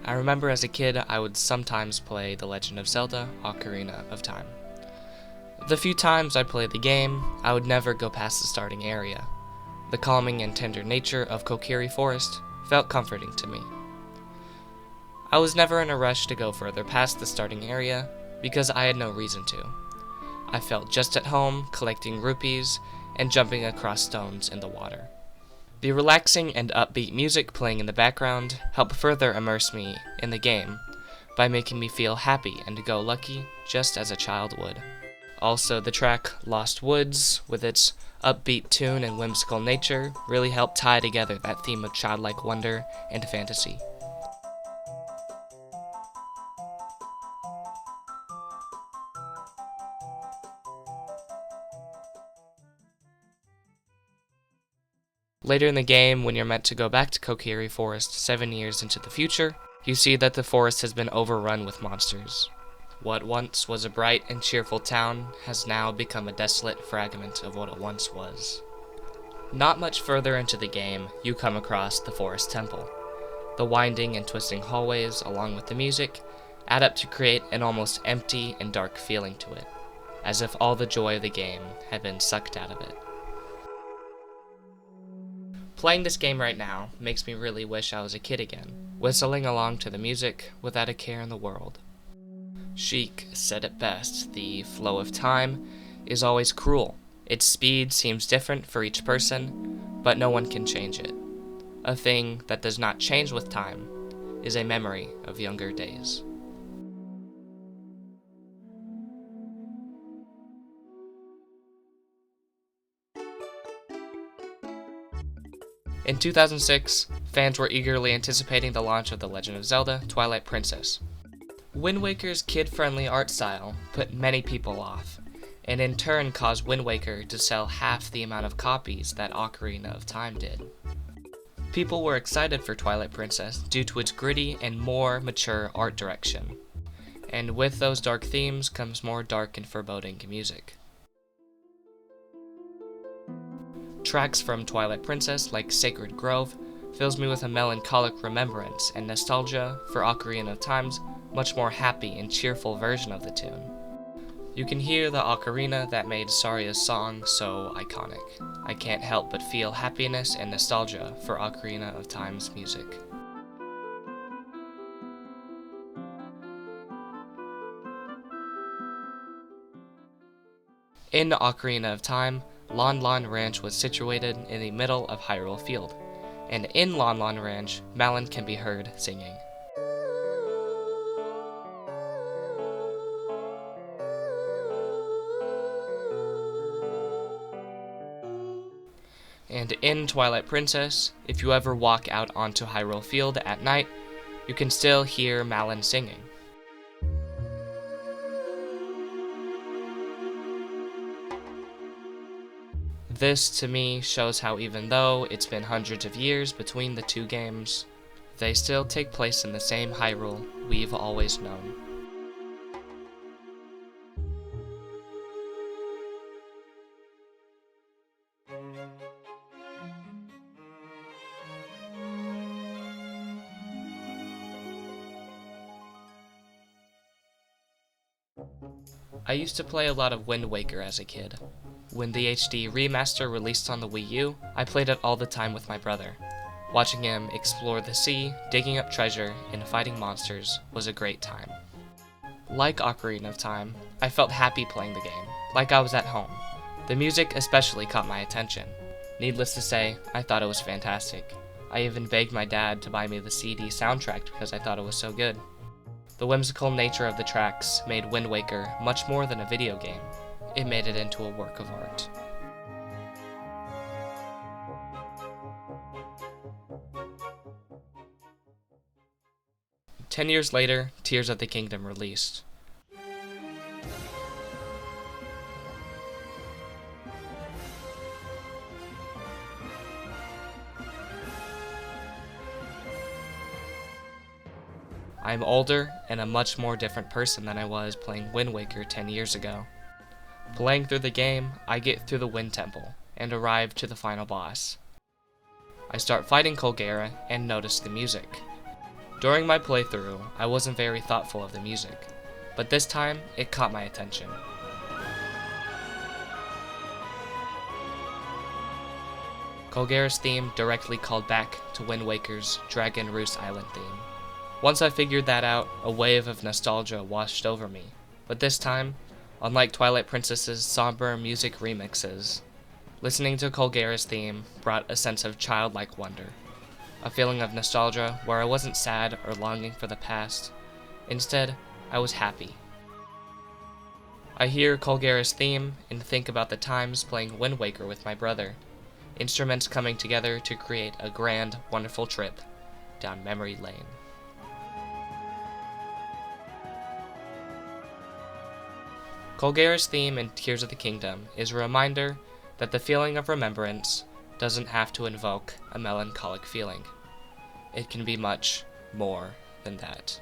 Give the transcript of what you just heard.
I remember as a kid I would sometimes play The Legend of Zelda: Ocarina of Time. The few times I played the game, I would never go past the starting area. The calming and tender nature of Kokiri Forest felt comforting to me. I was never in a rush to go further past the starting area because I had no reason to. I felt just at home collecting rupees and jumping across stones in the water. The relaxing and upbeat music playing in the background helped further immerse me in the game by making me feel happy and go-lucky just as a child would. Also, the track Lost Woods, with its upbeat tune and whimsical nature, really helped tie together that theme of childlike wonder and fantasy. Later in the game, when you're meant to go back to Kokiri Forest 7 years into the future, you see that the forest has been overrun with monsters. What once was a bright and cheerful town has now become a desolate fragment of what it once was. Not much further into the game, you come across the Forest Temple. The winding and twisting hallways, along with the music, add up to create an almost empty and dark feeling to it, as if all the joy of the game had been sucked out of it. Playing this game right now makes me really wish I was a kid again, whistling along to the music without a care in the world. Sheik said it best, the flow of time is always cruel. Its speed seems different for each person, but no one can change it. A thing that does not change with time is a memory of younger days. In 2006, fans were eagerly anticipating the launch of The Legend of Zelda: Twilight Princess. Wind Waker's kid-friendly art style put many people off, and in turn caused Wind Waker to sell half the amount of copies that Ocarina of Time did. People were excited for Twilight Princess due to its gritty and more mature art direction, and with those dark themes comes more dark and foreboding music. Tracks from Twilight Princess, like Sacred Grove, fills me with a melancholic remembrance and nostalgia for Ocarina of Time's much more happy and cheerful version of the tune. You can hear the ocarina that made Saria's song so iconic. I can't help but feel happiness and nostalgia for Ocarina of Time's music. In Ocarina of Time, Lon Lon Ranch was situated in the middle of Hyrule Field, and in Lon Lon Ranch, Malon can be heard singing. And in Twilight Princess, if you ever walk out onto Hyrule Field at night, you can still hear Malon singing. This, to me, shows how even though it's been hundreds of years between the two games, they still take place in the same Hyrule we've always known. I used to play a lot of Wind Waker as a kid. When the HD remaster released on the Wii U, I played it all the time with my brother. Watching him explore the sea, digging up treasure, and fighting monsters was a great time. Like Ocarina of Time, I felt happy playing the game, like I was at home. The music especially caught my attention. Needless to say, I thought it was fantastic. I even begged my dad to buy me the CD soundtrack because I thought it was so good. The whimsical nature of the tracks made Wind Waker much more than a video game. It made it into a work of art. "10 years later, Tears of the Kingdom released. I'm older and a much more different person than I was playing Wind Waker 10 years ago. Playing through the game, I get through the Wind Temple and arrive to the final boss. I start fighting Colgera and notice the music. During my playthrough, I wasn't very thoughtful of the music, but this time it caught my attention. Colgera's theme directly called back to Wind Waker's Dragon Roost Island theme. Once I figured that out, a wave of nostalgia washed over me, but this time, unlike Twilight Princess's somber music remixes, listening to Colgera's theme brought a sense of childlike wonder, a feeling of nostalgia where I wasn't sad or longing for the past. Instead, I was happy. I hear Colgera's theme and think about the times playing Wind Waker with my brother, instruments coming together to create a grand, wonderful trip down memory lane. Colgera's theme in Tears of the Kingdom is a reminder that the feeling of remembrance doesn't have to invoke a melancholic feeling. It can be much more than that.